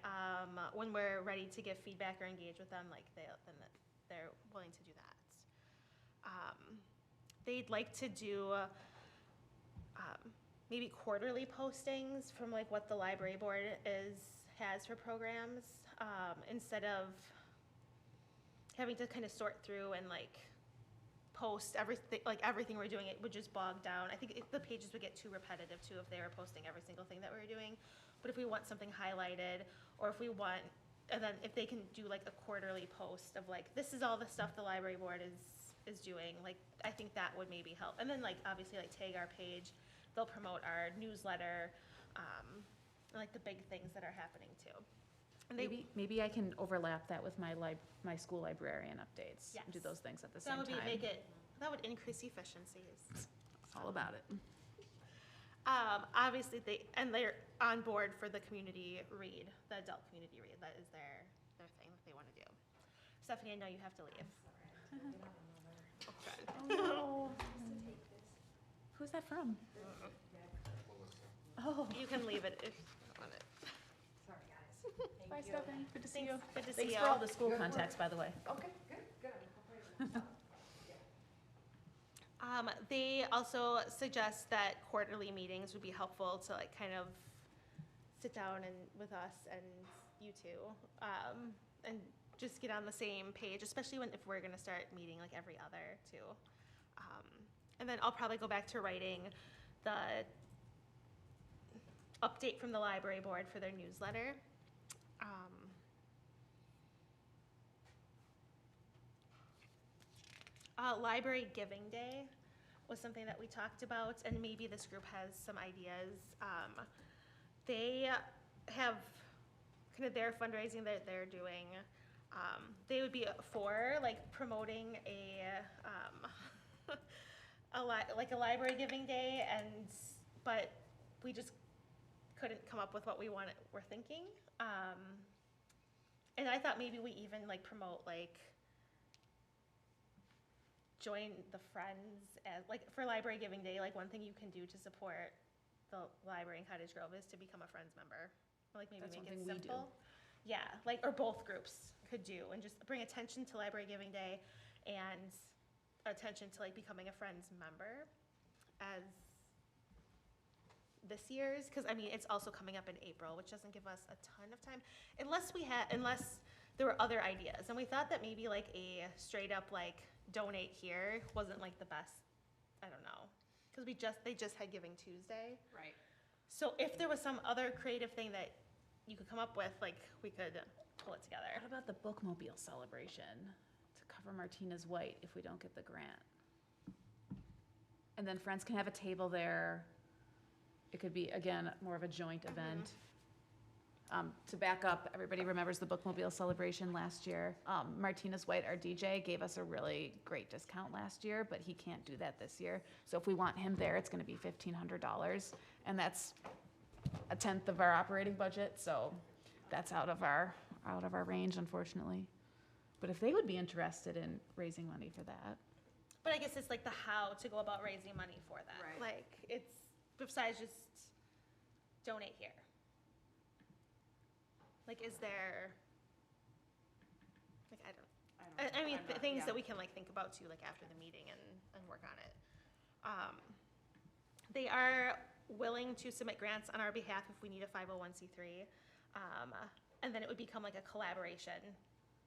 when we're ready to give feedback or engage with them, like, then they're willing to do that. They'd like to do maybe quarterly postings from, like, what the library board has for programs, instead of having to kind of sort through and, like, post everything we're doing. It would just bog down. I think the pages would get too repetitive too if they were posting every single thing that we were doing. But if we want something highlighted, or if we want, and then if they can do, like, a quarterly post of, like, this is all the stuff the library board is doing, like, I think that would maybe help. And then, like, obviously, like, tag our page. They'll promote our newsletter, and, like, the big things that are happening too. And Maybe I can overlap that with my school librarian updates. And do Yes. those things at the that same would time. that would increase efficiencies. It's all about it. Obviously, they're on board for the community read, the adult community read. That is their thing that they want to do. Stephanie, I know you have to leave. Oh, no. Who's that from? Oh, You can leave it if you don't want it. bye, Stephanie. Good to see you. Good to see Thanks you. for all the school contacts, by the way. Okay, good. They also suggest that quarterly meetings would be helpful to like kind of sit down and with us and you two, and just get on the same page, especially if we're gonna start meeting like every other too. And then I'll probably go back to writing the update from the library board for their newsletter. Library Giving Day was something that we talked about, and maybe this group has some ideas. They have kind of their fundraising that they're doing. They would be for like promoting like a library giving day, but we just couldn't come up with what we're thinking. And I thought maybe we even like promote like join the friends as like for library giving day. Like one thing you can do to support the library in Cottage Grove is to become a Friends member. Like maybe That's make one it thing we do. simple. Yeah, like or both groups could do, and just bring attention to library giving day and attention to like becoming a Friends member as this year's, because I mean it's also coming up in April, which doesn't give us a ton of time unless there were other ideas. And we thought that maybe like a straight up like donate here wasn't like the best. I don't know, because they just had Giving Tuesday. Right. So if there was some other creative thing that you could come up with, like we could pull it together. What about the bookmobile celebration to cover Martinez White if we don't get the grant? And then friends can have a table there. It could be, again, more of a joint event. To back up, everybody remembers the bookmobile celebration last year. Martinez White, our DJ, gave us a really great discount last year, but he can't do that this year. So if we want him there, it's gonna be $1,500, and that's a tenth of our operating budget, so that's out of our range, unfortunately. But if they would be interested in raising money for that. But I guess it's like the how to go about raising money for that. Right. Like it's besides just donate here. Like is there, like I mean things that we can like think about too, like after the meeting and work on it. They are willing to submit grants on our behalf if we need a 501c3. And then it would become like a collaboration,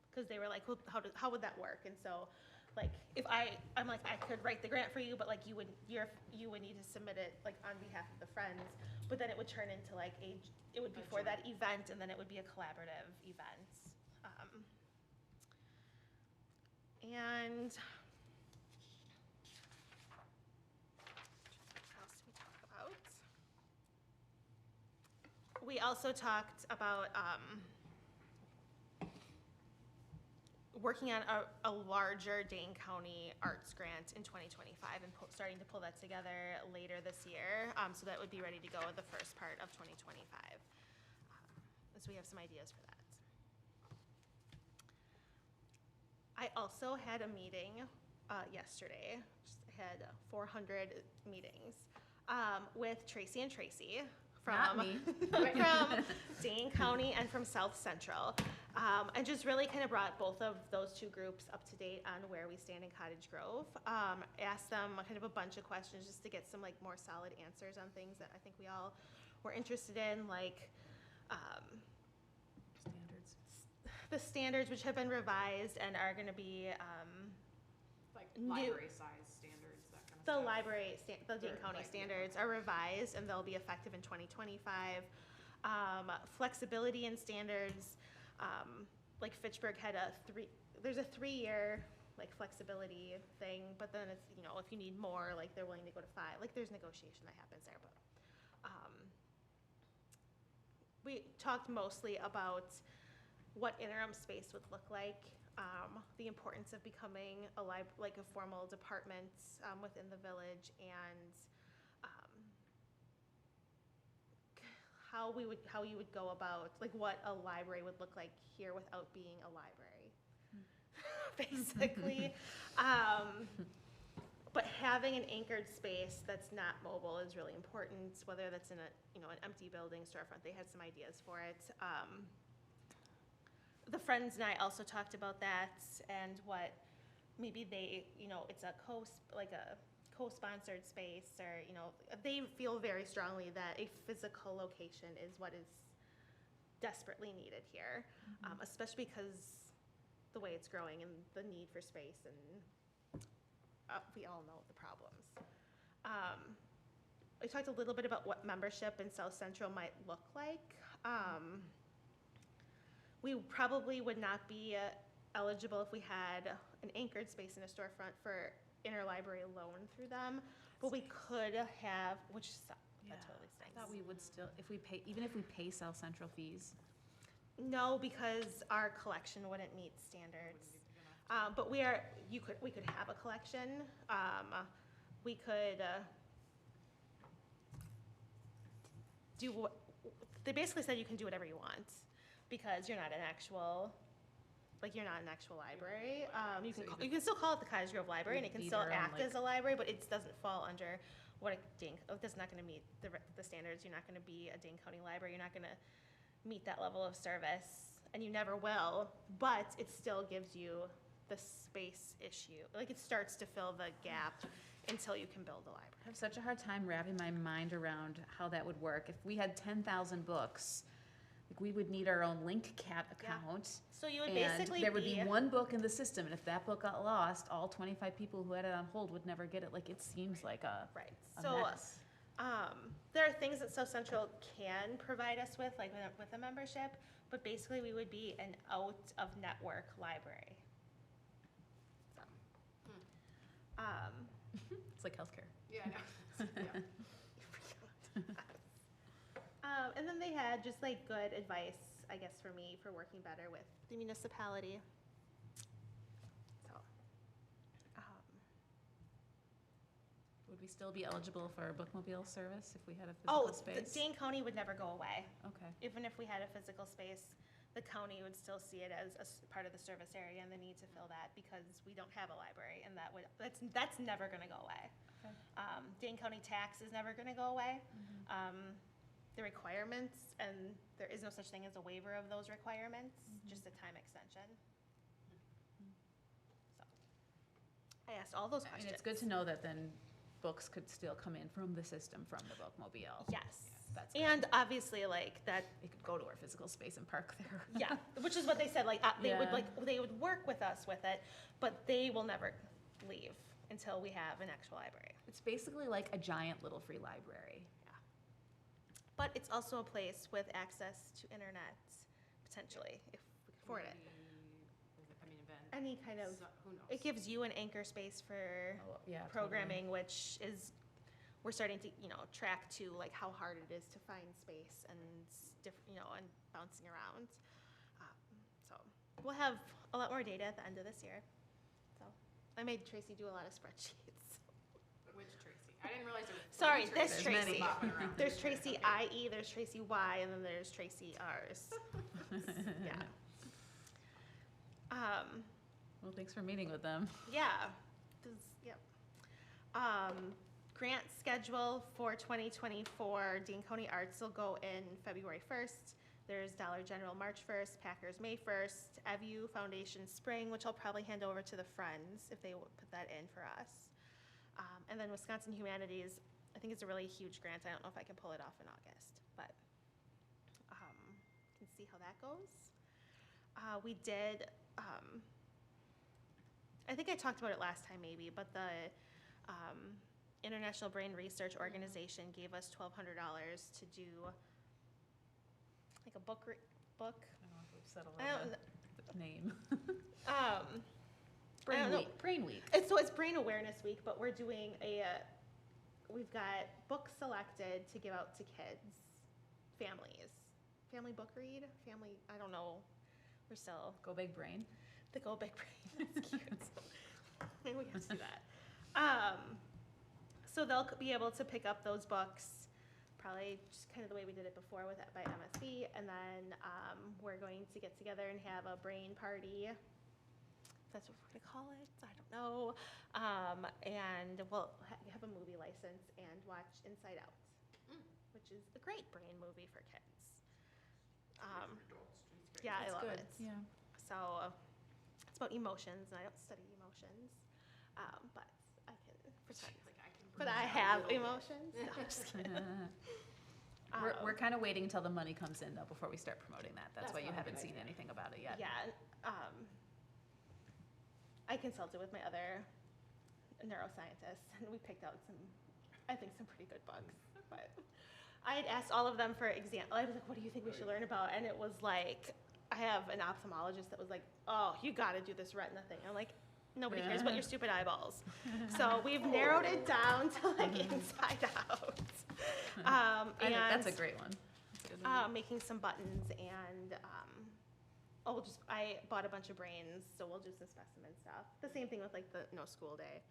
because they were like, well, how would that work? And so, like, if I'm like, I could write the grant for you, but like you would need to submit it like on behalf of the friends. But then it would turn into like it would be for that event, and then it would be a collaborative event. And what else did we talk about? We also talked about working on a larger Dane County arts grant in 2025 and starting to pull that together later this year, so that would be ready to go the first part of 2025. So we have some ideas for that. I also had a meeting yesterday, just had 400 meetings, with Tracy and Tracy Not from, me. from Dane County and from South Central. And just really kind of brought both of those two groups up to date on where we stand in Cottage Grove. Asked them kind of a bunch of questions just to get some like more solid answers on things that I think we all were interested in, like Standards. the standards, which have been revised and are going to be Like new. library size standards, that kind of The stuff. the Dane Or, County like, standards are revised, and they'll be effective in 2025. Flexibility in standards, like Fitchburg had there's a 3-year like flexibility thing, but then it's, you know, if you need more, like they're willing to go to 5. Like there's negotiation that happens there, but we talked mostly about what interim space would look like, the importance of becoming like a formal department within the village, and how you would go about like what a library would look like here without being a library basically. But having an anchored space that's not mobile is really important, whether that's in a, you know, an empty building, storefront. They had some ideas for it. The friends and I also talked about that and what maybe they, you know, it's a co-sponsored space, or, you know, they feel very strongly that a physical location is what is desperately needed here, especially because the way it's growing and the need for space, and we all know the problems. I talked a little bit about what membership in South Central might look like. We probably would not be eligible if we had an anchored space in a storefront for interlibrary loan through them, but we could have, which that totally I stinks. thought we would still, if we pay, even if we pay South Central fees. No, because our collection wouldn't meet standards. But we could have a collection. We could they basically said you can do whatever you want because you're not an actual library. You can still call it the Cottage Grove Library, and it can Be still their own, act like- as a library, but it doesn't fall under what a Dane, that's not gonna meet the standards. You're not gonna be a Dane County library. You're not gonna meet that level of service, and you never will, but it still gives you the space issue. Like, it starts to fill the gap until you can build a library. I have such a hard time wrapping my mind around how that would work. If we had 10,000 books, like, we would need our own LinkCat account. So you would And basically there would be one book in the system, and if that book got lost, all 25 people who had it on hold would never get it. Like, it seems like a Right, a so, mess. there are things that South Central can provide us with, like with a membership, but basically we would be an out-of-network library. So, It's like healthcare. Yeah, I know. Yeah. and then they had just like good advice, I guess, for me for working better with the municipality. So, Would we still be eligible for a bookmobile service if we had a physical space? Dane County would never go away. Okay. Even if we had a physical space, the county would still see it as part of the service area and the need to fill that because we don't have a library, and that's never gonna go away. Okay. Dane County tax is never gonna go away. The requirements, and there is no such thing as a waiver of those requirements, just a time extension. So, I asked all those I questions. mean, it's good to know that then books could still come in from the system, from the bookmobile. Yes. That's good. And obviously, like, that, They could go to our physical space and park there. yeah, which is what they said, like, they would, Yeah. they would work with us with it, but they will never leave until we have an actual library. It's basically like a giant little free library. But it's also a place with access to internet, potentially, if we can afford it. Community, event. Any kind of, Who knows? it gives you an anchor space for Oh, yeah. programming, which is, we're starting to, track to, like, how hard it is to find space and and bouncing around. So we'll have a lot more data at the end of this year. So I made Tracy do a lot of spreadsheets. Which Tracy? I didn't realize there was. Sorry, three this Tracy's many. Tracy. bopping around. There's Tracy IE, there's Tracy Y, and then there's Tracy R's. Yeah. Well, thanks for meeting with them. Yeah. Yep. Grant schedule for 2024, Dean County Arts will go in February 1st. There's Dollar General March 1st, Packers May 1st, EVU Foundation Spring, which I'll probably hand over to the Friends if they will put that in for us. And then Wisconsin Humanities, I think it's a really huge grant. I don't know if I can pull it off in August, but can see how that goes. We did, I think I talked about it last time maybe, but the International Brain Research Organization gave us $1,200 to do like a book. I don't know if we've settled I on don't, the name. I don't know. Brain Week. It's Brain Awareness Week, but we're doing we've got books selected to give out to kids, families. Family book read? I don't know. We're still, Go Big Brain. the Go Big Brain, that's cute. Maybe we have to do that. So they'll be able to pick up those books, probably just kind of the way we did it before with by MSB, and then we're going to get together and have a brain party that's what we're gonna call it, I don't know. And we'll have a movie license and watch Inside Out, which is a great brain movie for kids. Yeah, I That's love good. it. Yeah. So it's about emotions, and I don't study emotions, but I can pretend. Like, I can But bring I it out a have little bit. emotions. No, I'm just kidding. We're kind of waiting until the money comes in though before we start promoting that. That's why you probably a haven't good seen idea. anything about it yet. Yeah, I consulted with my other neuroscientists, and we picked out I think some pretty good books. But I had asked all of them for example. I was like, "What do you think we should learn about?" And it was like, I have an ophthalmologist that was like, "Oh, you got to do this retina thing." I'm like, "Nobody cares about your stupid eyeballs." So we've narrowed it down to like Inside Out. I think that's a And, great one. That's a good one. making some buttons and I bought a bunch of brains, so we'll do some specimen stuff. The same thing with like the no school day,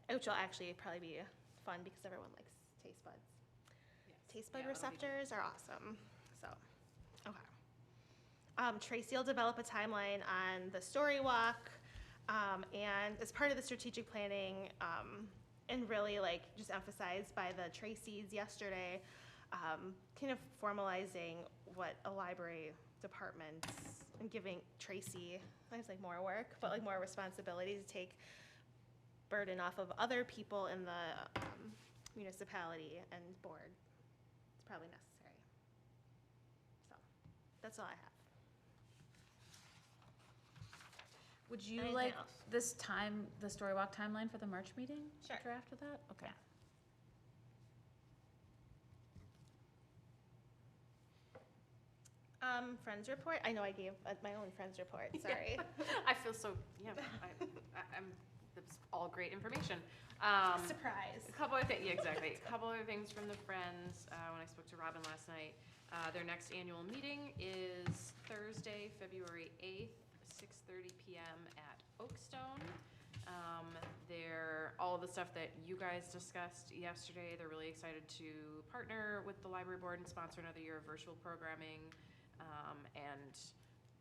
which will actually probably be fun because everyone likes taste buds. Yes. Taste bud Yeah, that'll be receptors are awesome. So, okay. Tracy will develop a timeline on the story walk, and as part of the strategic planning, and really like just emphasized by the Tracy's yesterday, kind of formalizing what a library department and giving Tracy, I was like more work, but like more responsibility to take burden off of other people in the municipality and board. It's probably necessary. So, that's all I have. Would you Anything like else? the story walk timeline for the March meeting? Sure. Draft with that? Okay. Friends report. I know I gave my own friends report. Sorry. I feel so, yeah, I'm, that's all great information. Surprise. A couple of things, yeah, exactly. A couple of things from the Friends, when I spoke to Robin last night. Their next annual meeting is Thursday, February 8th, 6:30 PM at Oakstone. All of the stuff that you guys discussed yesterday, they're really excited to partner with the library board and sponsor another year of virtual programming. And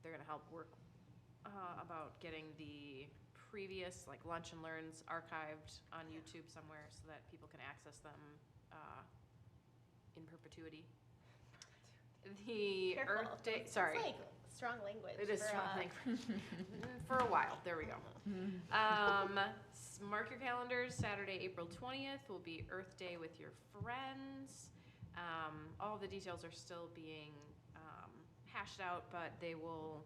they're gonna help work about getting the previous like lunch and learns archived on YouTube somewhere so that people can access them in perpetuity. The Careful. Earth Day, It's sorry. like strong language. It is for, strong language. For a while, there we go. Mark your calendars, Saturday, April 20th will be Earth Day with your friends. All the details are still being hashed out, but they will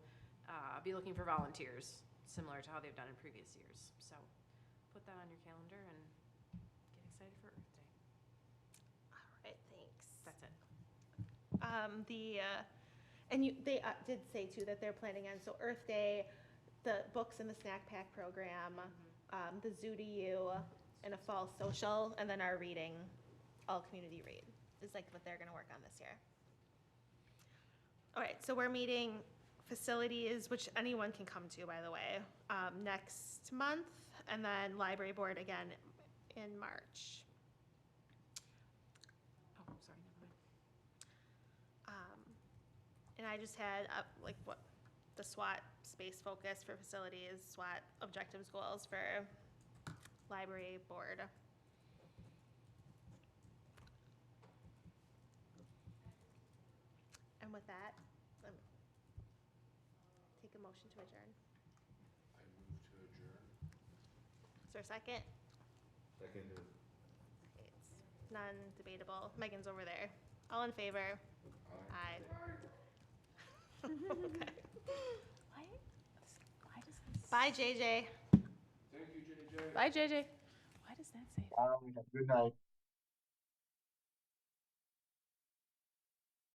be looking for volunteers, similar to how they've done in previous years. So put that on your calendar and get excited for Earth Day. All right, thanks. That's it. They did say too that they're planning on, so Earth Day, the books in the snack pack program, the Zoo to You, and a fall social, and then our reading, all community read, is like what they're gonna work on this year. All right, so we're meeting facilities, which anyone can come to, by the way, next month, and then library board again in March. Oh, sorry, never mind. And I just had the SWAT space focus for facilities, SWAT objectives goals for library board. And with that, take a motion to adjourn. I move to adjourn. Is there a second? Second. Okay, it's non-debatable. Megan's over there. All in favor? Aye. Okay. Why does this? Bye, JJ. Thank you, JJ. Bye, JJ. Why does that say? Good night.